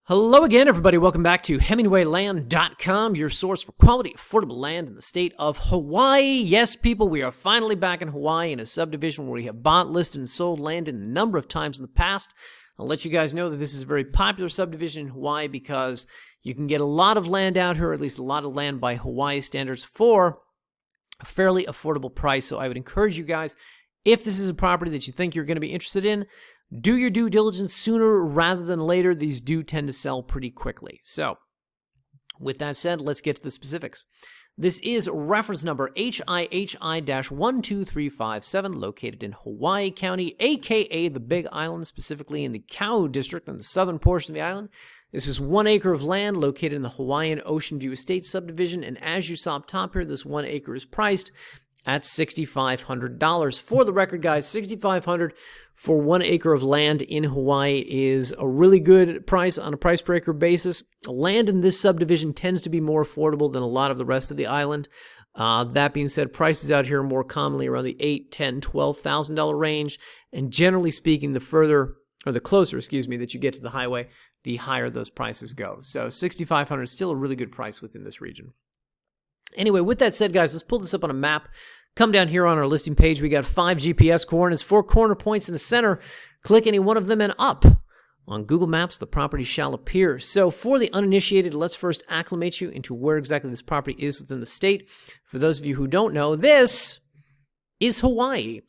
Hello again, everybody. Welcome back to HemingwayLand.com, your source for quality, affordable land in the state of Hawaii. Yes, people, we are finally back in Hawaii in a subdivision where we have bought, listed, and sold land in a number of times in the past. I'll let you guys know that this is a very popular subdivision in Hawaii because you can get a lot of land out here, or at least a lot of land by Hawaii standards, for a fairly affordable price. So I would encourage you guys, if this is a property that you think you're going to be interested in, do your due diligence sooner rather than later. These do tend to sell pretty quickly. So, with that said, let's get to the specifics. This is reference number HIHI-12357, located in Hawaii County, aka the Big Island, specifically in the Kau district on the southern portion of the island. This is 1 acre of land located in the Hawaiian Ocean View Estates subdivision, and as you saw up top here, this 1 acre is priced at $6,500. For the record, guys, $6,500 for 1 acre of land in Hawaii is a really good price on a price per acre basis. Land in this subdivision tends to be more affordable than a lot of the rest of the island. That being said, prices out here are more commonly around the $8,000, $10,000, $12,000 range. And generally speaking, the closer that you get to the highway, the higher those prices go. So $6,500 is still a really good price within this region. Anyway, with that said, guys, let's pull this up on a map. Come down here on our listing page. We got 5 GPS coordinates, 4 corner points in the center. Click any one of them and up. On Google Maps, the property shall appear. So for the uninitiated, let's first acclimate you into where exactly this property is within the state. For those of you who don't know, this is Hawaii.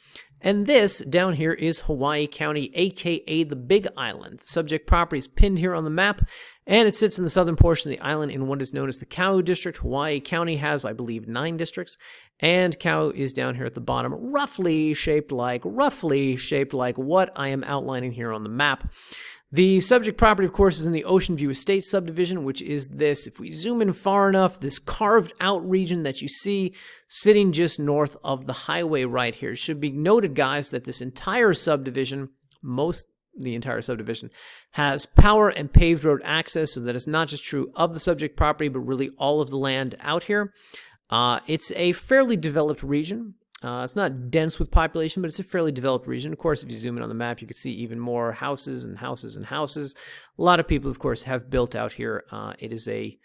And this down here is Hawaii County, aka the Big Island. The subject property is pinned here on the map, and it sits in the southern portion of the island in what is known as the Kau district. Hawaii County has, I believe, 9 districts, and Kau is down here at the bottom, roughly shaped like what I am outlining here on the map. The subject property, of course, is in the Ocean View Estates subdivision, which is this, if we zoom in far enough, this carved out region that you see sitting just north of the highway right here. It should be noted, guys, that this entire subdivision, the entire subdivision, has power and paved road access, so that it's not just true of the subject property, but really all of the land out here. It's a fairly developed region. It's not dense with population, but it's a fairly developed region. Of course, if you zoom in on the map, you can see even more houses and houses and houses. A lot of people, of course, have built out here. It is a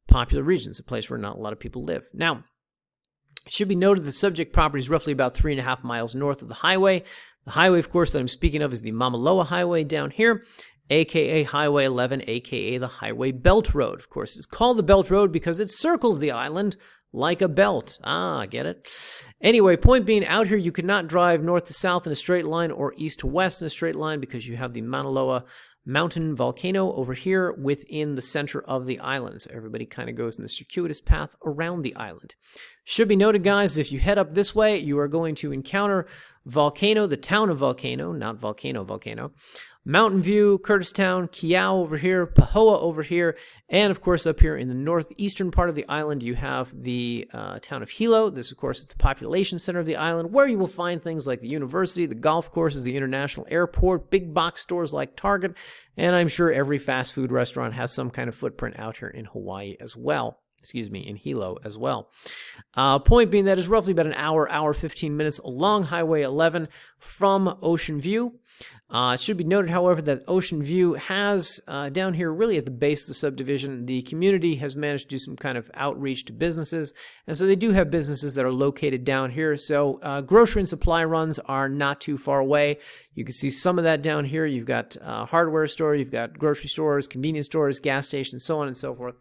popular region. It's a place where not a lot of people live. Now, it should be noted the subject property is roughly about 3.5 miles north of the highway. The highway, of course, that I'm speaking of is the Mamalahoa Highway down here, aka Highway 11, aka the Highway Belt Road. Of course, it's called the Belt Road because it circles the island like a belt. Get it? Anyway, point being, out here you cannot drive north to south in a straight line or east to west in a straight line because you have the Mauna Loa mountain volcano over here within the center of the island. So everybody kind of goes in the circuitous path around the island. Should be noted, guys, if you head up this way, you are going to encounter Volcano, the town of Volcano, not Volcano, Mountain View, Curtistown, Kiau over here, Pahoa over here, and of course up here in the northeastern part of the island you have the town of Hilo. This, of course, is the population center of the island, where you will find things like the university, the golf courses, the international airport, big box stores like Target, and I'm sure every fast food restaurant has some kind of footprint out here in Hawaii as well. In Hilo as well. Point being, that is roughly about an hour 15 minutes along Highway 11 from Ocean View. It should be noted, however, that Ocean View has, down here really at the base of the subdivision, the community has managed to do some kind of outreach to businesses, and so they do have businesses that are located down here. So grocery and supply runs are not too far away. You can see some of that down here. You've got a hardware store, you've got grocery stores, convenience stores, gas stations, so on and so forth.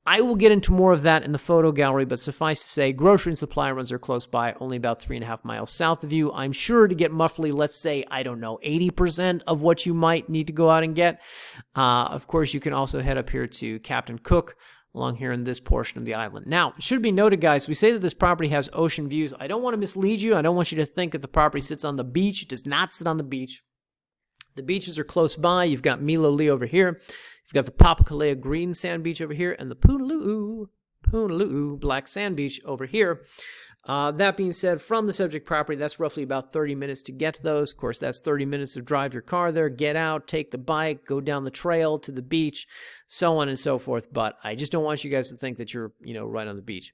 I will get into more of that in the photo gallery, but suffice to say, grocery and supply runs are close by, only about 3.5 miles south of you. I'm sure to get roughly, let's say, 80% of what you might need to go out and get. Of course, you can also head up here to Captain Cook along here in this portion of the island. Now, it should be noted, guys, we say that this property has ocean views. I don't want to mislead you. I don't want you to think that the property sits on the beach. It does not sit on the beach. The beaches are close by. You've got Miloli over here. You've got the Papakalea green sand beach over here, and the Punalu'u black sand beach over here. That being said, from the subject property, that's roughly about 30 minutes to get to those. Of course, that's 30 minutes to drive your car there, get out, take the bike, go down the trail to the beach, so on and so forth. But I just don't want you guys to think that you're, right on the beach.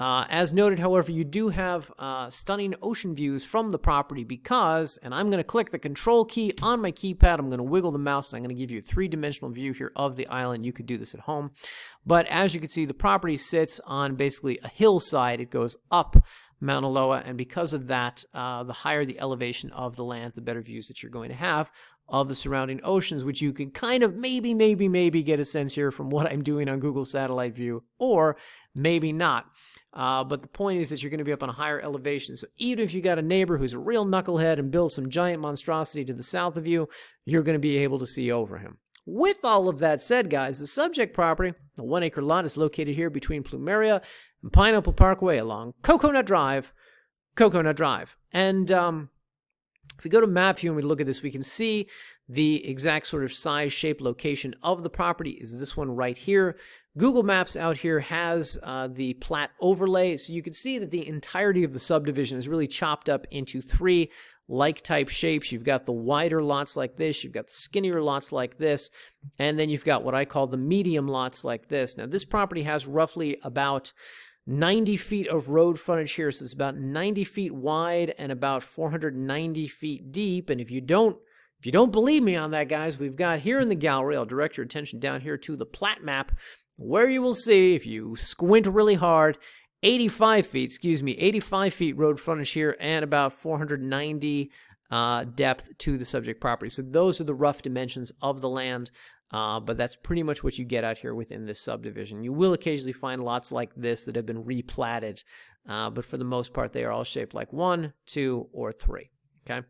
As noted, however, you do have stunning ocean views from the property because, and I'm going to click the control key on my keypad, I'm going to wiggle the mouse, and I'm going to give you a three-dimensional view here of the island. You could do this at home. But as you can see, the property sits on basically a hillside. It goes up Mauna Loa, and because of that, the higher the elevation of the land, the better views that you're going to have of the surrounding oceans, which you can kind of maybe get a sense here from what I'm doing on Google Satellite View, or maybe not. But the point is that you're going to be up on a higher elevation. So even if you got a neighbor who's a real knucklehead and builds some giant monstrosity to the south of you, you're going to be able to see over him. With all of that said, guys, the subject property, the 1 acre lot, is located here between Plumeria and Pineapple Parkway along Coconut Drive. And if we go to map view and we look at this, we can see the exact sort of size, shape, location of the property is this one right here. Google Maps out here has the plat overlay, so you can see that the entirety of the subdivision is really chopped up into three like-type shapes. You've got the wider lots like this, you've got the skinnier lots like this, and then you've got what I call the medium lots like this. Now, this property has roughly about 90 feet of road frontage here, so it's about 90 feet wide and about 490 feet deep. And if you don't believe me on that, guys, we've got here in the gallery, I'll direct your attention down here to the plat map, where you will see, if you squint really hard, 85 feet road frontage here and about 490 depth to the subject property. So those are the rough dimensions of the land, but that's pretty much what you get out here within this subdivision. You will occasionally find lots like this that have been replatted, but for the most part, they are all shaped like 1, 2, or 3. Okay.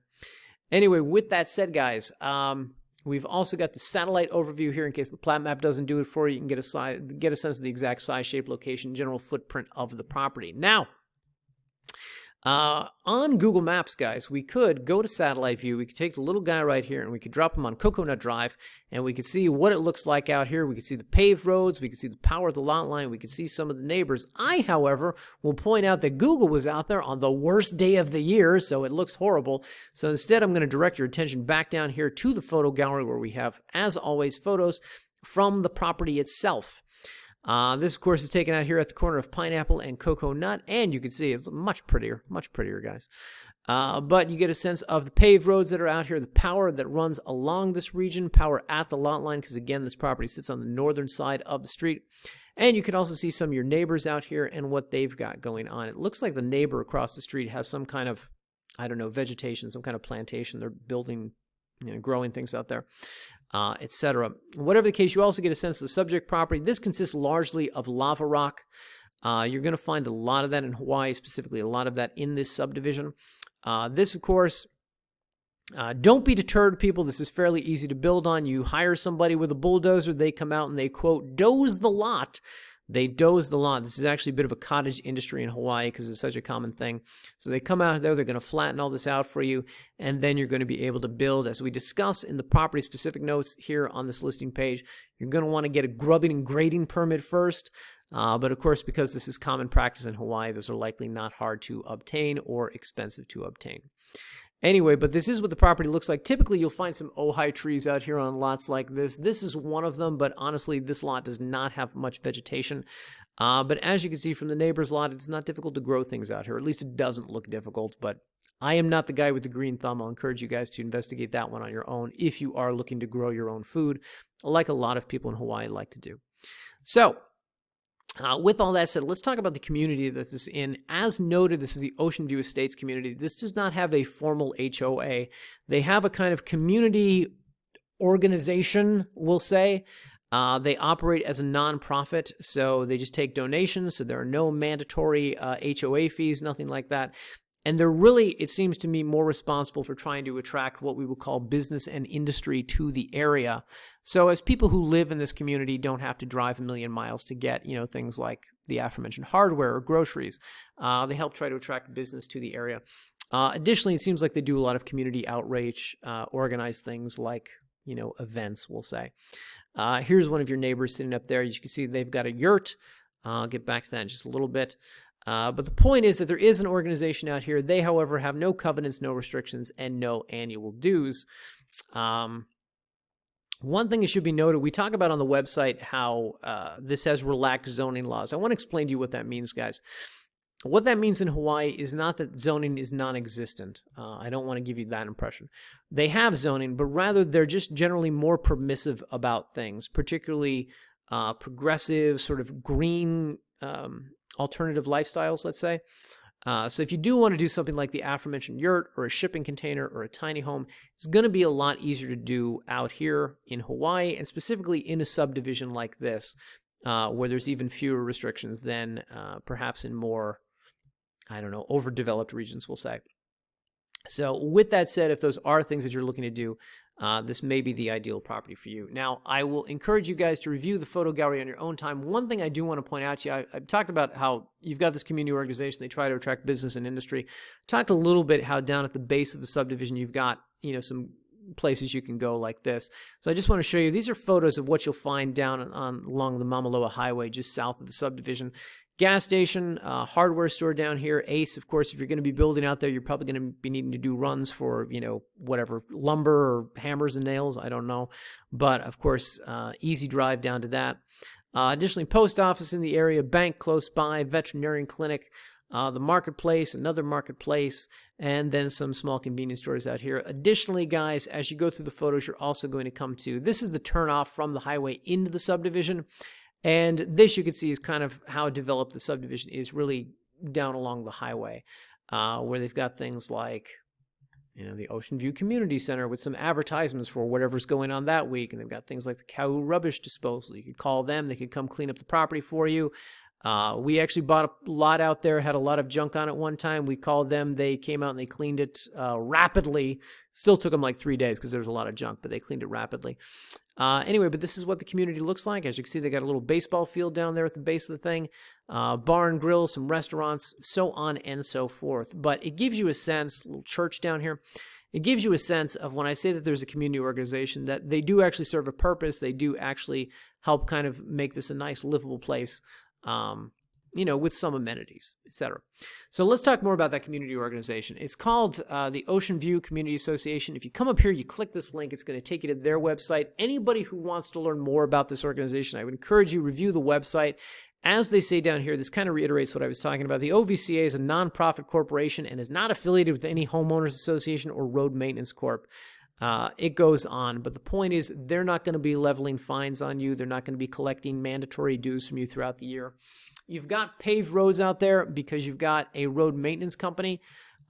Anyway, with that said, guys, we've also got the satellite overview here in case the plat map doesn't do it for you. You can get a sense of the exact size, shape, location, general footprint of the property. Now, on Google Maps, guys, we could go to satellite view. We could take the little guy right here and we could drop him on Coconut Drive and we could see what it looks like out here. We could see the paved roads. We could see the power of the lot line. We could see some of the neighbors. I, however, will point out that Google was out there on the worst day of the year, so it looks horrible. So instead, I'm going to direct your attention back down here to the photo gallery where we have, as always, photos from the property itself. This, of course, is taken out here at the corner of Pineapple and Coconut, and you can see it's much prettier, guys. But you get a sense of the paved roads that are out here, the power that runs along this region, power at the lot line, because, again, this property sits on the northern side of the street. And you can also see some of your neighbors out here and what they've got going on. It looks like the neighbor across the street has some kind of, I don't know, vegetation, some kind of plantation. They're building, growing things out there. Etc. Whatever the case, you also get a sense of the subject property. This consists largely of lava rock. You're going to find a lot of that in Hawaii, specifically a lot of that in this subdivision. This, of course, don't be deterred, people. This is fairly easy to build on. You hire somebody with a bulldozer. They come out and they, quote, doze the lot. They doze the lot. This is actually a bit of a cottage industry in Hawaii because it's such a common thing. So they come out there, they're going to flatten all this out for you, and then you're going to be able to build. As we discuss in the property-specific notes here on this listing page, you're going to want to get a grubbing and grading permit first. But of course, because this is common practice in Hawaii, those are likely not hard to obtain or expensive to obtain. Anyway, but this is what the property looks like. Typically, you'll find some ohi'a trees out here on lots like this. This is one of them, but honestly, this lot does not have much vegetation. But as you can see from the neighbor's lot, it's not difficult to grow things out here. At least it doesn't look difficult, but I am not the guy with the green thumb. I'll encourage you guys to investigate that one on your own if you are looking to grow your own food, like a lot of people in Hawaii like to do. So, with all that said, let's talk about the community that this is in. As noted, this is the Ocean View Estates community. This does not have a formal HOA. They have a kind of community organization, we'll say. They operate as a nonprofit, so they just take donations, so there are no mandatory HOA fees, nothing like that. And they're really, it seems to me, more responsible for trying to attract what we would call business and industry to the area. So as people who live in this community don't have to drive a million miles to get, things like the aforementioned hardware or groceries, they help try to attract business to the area. Additionally, it seems like they do a lot of community outreach, organize things like, events, we'll say. Here's one of your neighbors sitting up there. As you can see, they've got a yurt. I'll get back to that in just a little bit. But the point is that there is an organization out here. They, however, have no covenants, no restrictions, and no annual dues. One thing that should be noted, we talk about on the website how this has relaxed zoning laws. I want to explain to you what that means, guys. What that means in Hawaii is not that zoning is non-existent. I don't want to give you that impression. They have zoning, but rather they're just generally more permissive about things, particularly progressive, sort of green alternative lifestyles, let's say. So if you do want to do something like the aforementioned yurt or a shipping container or a tiny home, it's going to be a lot easier to do out here in Hawaii, and specifically in a subdivision like this, where there's even fewer restrictions than perhaps in more, I don't know, overdeveloped regions, we'll say. So with that said, if those are things that you're looking to do, this may be the ideal property for you. Now, I will encourage you guys to review the photo gallery on your own time. One thing I do want to point out to you, I've talked about how you've got this community organization. They try to attract business and industry. Talked a little bit how down at the base of the subdivision, you've got, you know, some places you can go like this. So I just want to show you, these are photos of what you'll find down along the Mamalahoa Highway, just south of the subdivision. Gas station, hardware store down here. Ace, of course, if you're going to be building out there, you're probably going to be needing to do runs for, you know, whatever, lumber or hammers and nails, I don't know. But, of course, easy drive down to that. Additionally, post office in the area, bank close by, veterinarian clinic, the marketplace, another marketplace, and then some small convenience stores out here. Additionally, guys, as you go through the photos, you're also going to come to, this is the turnoff from the highway into the subdivision. And this, you can see, is kind of how developed the subdivision is, really down along the highway, where they've got things like, you know, the Ocean View Community Center with some advertisements for whatever's going on that week. And they've got things like the Kau rubbish disposal. You could call them. They could come clean up the property for you. We actually bought a lot out there, had a lot of junk on it one time. We called them. They came out and they cleaned it rapidly. Still took them like 3 days because there was a lot of junk, but they cleaned it rapidly. Anyway, but this is what the community looks like. As you can see, they got a little baseball field down there at the base of the thing, bar and grill, some restaurants, so on and so forth. But it gives you a sense, little church down here, it gives you a sense of, when I say that there's a community organization, that they do actually serve a purpose. They do actually help kind of make this a nice, livable place, you know, with some amenities, etc. So let's talk more about that community organization. It's called the Ocean View Community Association. If you come up here, you click this link, it's going to take you to their website. Anybody who wants to learn more about this organization, I would encourage you to review the website. As they say down here, this kind of reiterates what I was talking about. The OVCA is a nonprofit corporation and is not affiliated with any homeowners association or road maintenance corp. It goes on, but the point is they're not going to be leveling fines on you. They're not going to be collecting mandatory dues from you throughout the year. You've got paved roads out there because you've got a road maintenance company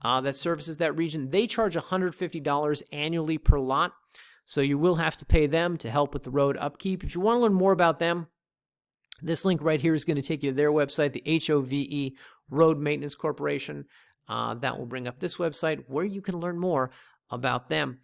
that services that region. They charge $150 annually per lot, so you will have to pay them to help with the road upkeep. If you want to learn more about them, this link right here is going to take you to their website, the HOVE Road Maintenance Corporation. That will bring up this website where you can learn more about them.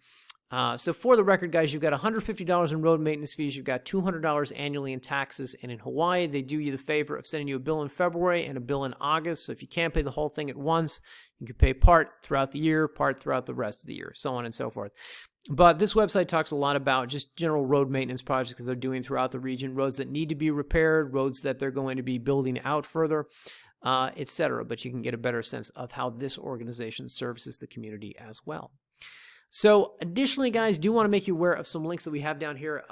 So for the record, guys, you've got $150 in road maintenance fees. You've got $200 annually in taxes. And in Hawaii, they do you the favor of sending you a bill in February and a bill in August. So if you can't pay the whole thing at once, you can pay part throughout the year, part throughout the rest of the year, so on and so forth. But this website talks a lot about just general road maintenance projects that they're doing throughout the region, roads that need to be repaired, roads that they're going to be building out further, etc. But you can get a better sense of how this organization services the community as well. So additionally, guys, do want to make you aware of some links that we have down here.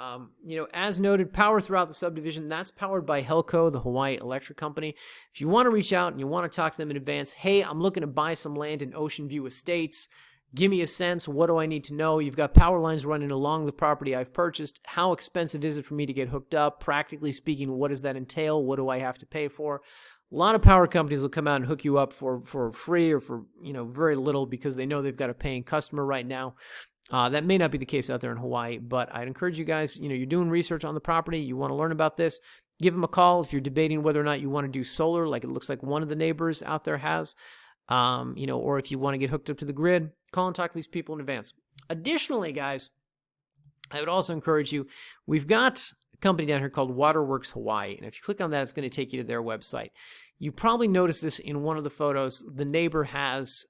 You know, as noted, power throughout the subdivision, that's powered by Helco, the Hawaii Electric Company. If you want to reach out and you want to talk to them in advance, hey, I'm looking to buy some land in Ocean View Estates. Give me a sense. What do I need to know? You've got power lines running along the property I've purchased. How expensive is it for me to get hooked up? Practically speaking, what does that entail? What do I have to pay for? A lot of power companies will come out and hook you up for free or for, you know, very little because they know they've got a paying customer right now. That may not be the case out there in Hawaii, but I'd encourage you guys, you know, you're doing research on the property, you want to learn about this, give them a call if you're debating whether or not you want to do solar, like it looks like one of the neighbors out there has, you know, or if you want to get hooked up to the grid, call and talk to these people in advance. Additionally, guys, I would also encourage you, we've got company down here called Waterworks Hawaii, and if you click on that, it's going to take you to their website. You probably noticed this in one of the photos. The neighbor has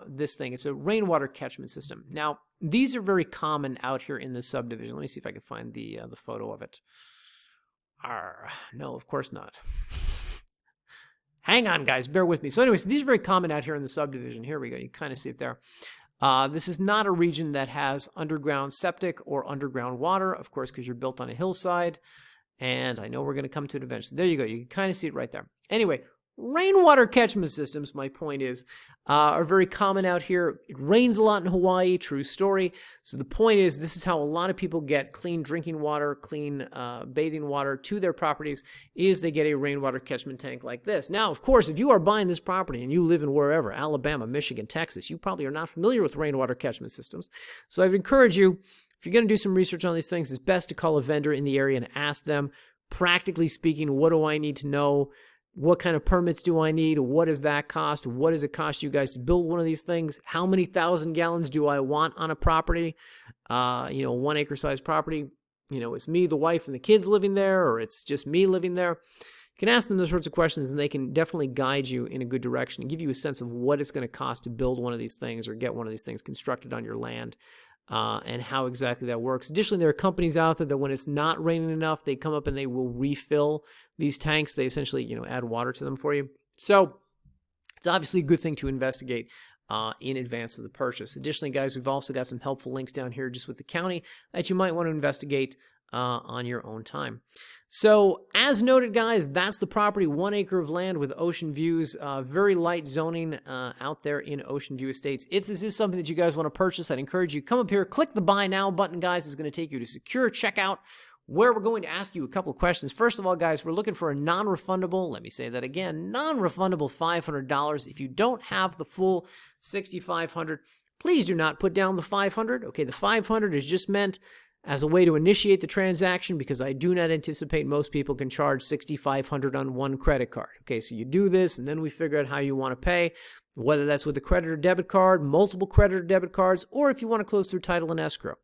this thing. It's a rainwater catchment system. Now, these are very common out here in this subdivision. Let me see if I can find the photo of it. No, of course not. Hang on, guys. Bear with me. So anyways, these are very common out here in the subdivision. Here we go. You kind of see it there. This is not a region that has underground septic or underground water, of course, because you're built on a hillside. And I know we're going to come to it eventually. There you go. You can kind of see it right there. Anyway, Rainwater catchment systems, my point is, are very common out here. It rains a lot in Hawaii, true story. So the point is, this is how a lot of people get clean drinking water, clean bathing water to their properties, is they get a rainwater catchment tank like this. Now, of course, if you are buying this property and you live in wherever, Alabama, Michigan, Texas, you probably are not familiar with rainwater catchment systems. So I'd encourage you, if you're going to do some research on these things, it's best to call a vendor in the area and ask them, practically speaking, what do I need to know? What kind of permits do I need? What does that cost? What does it cost you guys to build one of these things? How many 1,000 gallons do I want on a property? 1 acre size property. It's me, the wife, and the kids living there, or it's just me living there. You can ask them those sorts of questions, and they can definitely guide you in a good direction and give you a sense of what it's going to cost to build one of these things or get one of these things constructed on your land. And how exactly that works. Additionally, there are companies out there that when it's not raining enough, they come up and they will refill these tanks. They essentially, add water to them for you. So it's obviously a good thing to investigate in advance of the purchase. Additionally, guys, we've also got some helpful links down here just with the county that you might want to investigate on your own time. So as noted, guys, that's the property, 1 acre of land with ocean views, very light zoning out there in Ocean View Estates. If this is something that you guys want to purchase, I'd encourage you, come up here, click the Buy Now button, guys. It's going to take you to secure checkout, where we're going to ask you a couple of questions. First of all, guys, we're looking for a non-refundable, let me say that again, non-refundable $500. If you don't have the full $6,500, please do not put down the $500. Okay, the $500 is just meant as a way to initiate the transaction, because I do not anticipate most people can charge $6,500 on one credit card. Okay, so you do this, and then we figure out how you want to pay, whether that's with a credit or debit card, multiple credit or debit cards, or if you want to close through title and escrow.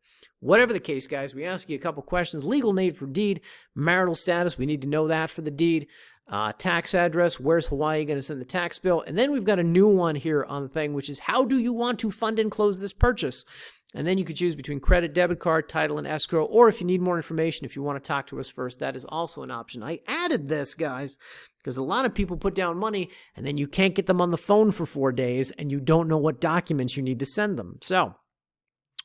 Whatever the case, guys, we ask you a couple questions. Legal name for deed, marital status, we need to know that for the deed. Tax address, where's Hawaii going to send the tax bill? And then we've got a new one here on the thing, which is how do you want to fund and close this purchase? And then you could choose between credit, debit card, title, and escrow, or if you need more information, if you want to talk to us first, that is also an option. I added this, guys, because a lot of people put down money, and then you can't get them on the phone for 4 days, and you don't know what documents you need to send them. So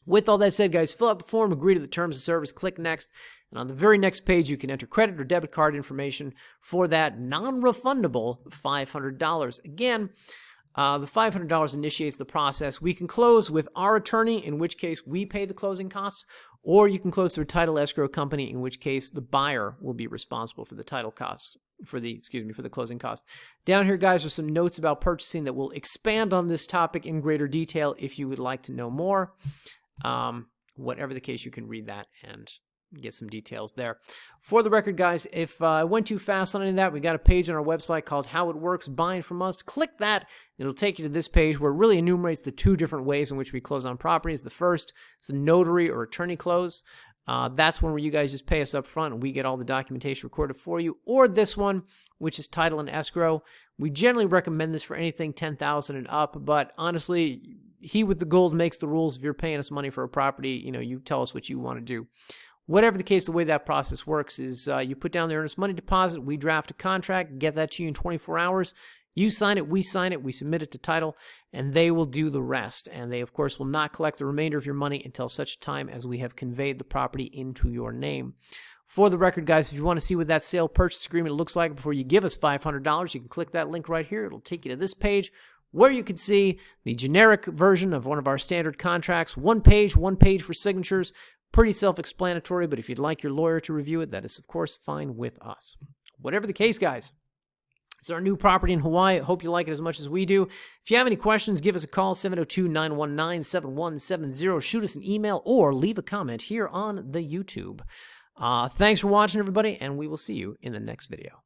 with all that said, guys, fill out the form, agree to the terms of service, click next, and on the very next page, you can enter credit or debit card information for that non-refundable $500. Again, the $500 initiates the process. We can close with our attorney, in which case we pay the closing costs, or you can close through a title escrow company, in which case the buyer will be responsible for the title cost, for the closing cost. Down here, guys, are some notes about purchasing that will expand on this topic in greater detail if you would like to know more. Whatever the case, you can read that and get some details there. For the record, guys, if I went too fast on any of that, we got a page on our website called How It Works, Buying From Us. Click that. It'll take you to this page where it really enumerates the 2 different ways in which we close on properties. The first is the notary or attorney close. That's one where you guys just pay us up front and we get all the documentation recorded for you. Or this one, which is title and escrow. We generally recommend this for anything $10,000 and up, but honestly, he with the gold makes the rules. If you're paying us money for a property, you tell us what you want to do. Whatever the case, the way that process works is you put down the earnest money deposit, we draft a contract, get that to you in 24 hours. You sign it, we submit it to title, and they will do the rest. And they, of course, will not collect the remainder of your money until such time as we have conveyed the property into your name. For the record, guys, if you want to see what that sale purchase agreement looks like before you give us $500, you can click that link right here. It'll take you to this page where you can see the generic version of one of our standard contracts. One page for signatures. Pretty self-explanatory, but if you'd like your lawyer to review it, that is, of course, fine with us. Whatever the case, guys, it's our new property in Hawaii. I hope you like it as much as we do. If you have any questions, give us a call, 702-919-7170. Shoot us an email or leave a comment here on the YouTube. Thanks for watching, everybody, and we will see you in the next video.